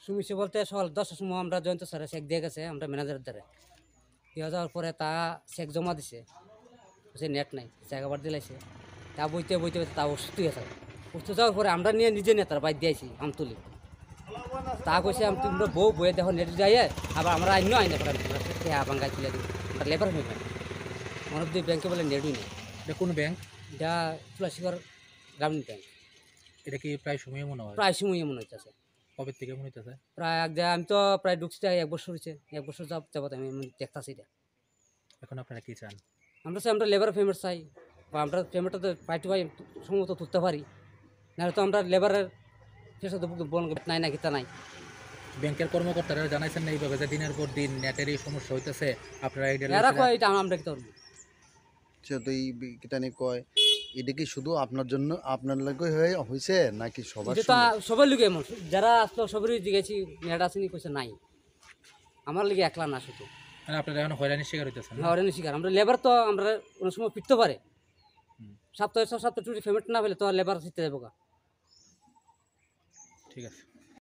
সমস্যা বলতে সকাল 10টার সময় আমরা জয়ন্ত স্যারের চেক দিয়ে গেছে, আমরা ম্যানেজারের দ্বারা দিয়ে যাওয়ার পরে তা চেক জমা দিছে, সে নেট নাই চেক আবার দিলাইছে, তা বইতে বইতে বইতে তা অসুস্থ গেছে। অসুস্থ যাওয়ার পরে আমরা নিয়ে নিজে নেতার বাইর দিয়েছি আমতুলি, তা কইছে আমি তোমরা বউ বইয়ে দেখো নেট যাইয়ে আবার আমরা আইন আইনে বাঙ্গাই তুলে দিই, আমরা লেবার হয়ে পাই মনে দুই ব্যাংকে বলে নেটই নেই। এটা কোন ব্যাংক? এটা তুলাসীগড় গ্রামীণ ব্যাংক। এটা কি প্রায় সময় মনে হয়? প্রায় সময় মনে হইতেছে। কবে থেকে মনে হইতেছে? প্রায় আমি তো প্রায় ঢুকছি 1 বছর হয়েছে, 1 বছর যাবত আমি দেখতেছি এটা। এখন আপনারা কি চান? আমরা চাই আমরা লেবার পেমেন্ট চাই, বা আমরা পেমেন্টটা তো পাই টু পাই সম্ভবত তুলতে পারি, নাহলে তো আমরা লেবারের শেষে তো নাই না কিতা নাই। ব্যাংকের কর্মকর্তারা জানাইছেন না এইভাবে যে দিনের পর দিন নেটের এই সমস্যা হইতেছে, আপনারা এরা কয় এটা আমরা কিতা করবো? সে তো এই কিতানি কয় এটা কি শুধু আপনার জন্য আপনার লাগে হয়েছে নাকি সবার এটা তো সবার লিগে এমন, যারা আসলো সবারই জিজ্ঞেছি নেট আসেনি, কইছে নাই, আমার লিগে একলা না শুধু। মানে আপনারা এখন হয়রানির শিকার হইতেছেন? হয়রানি শিকার আমরা লেবার, তো আমরা কোনো সময় ফিরতে পারে সপ্তাহে টুটি পেমেন্ট না পেলে তো লেবার শিখতে যাবো। ঠিক আছে।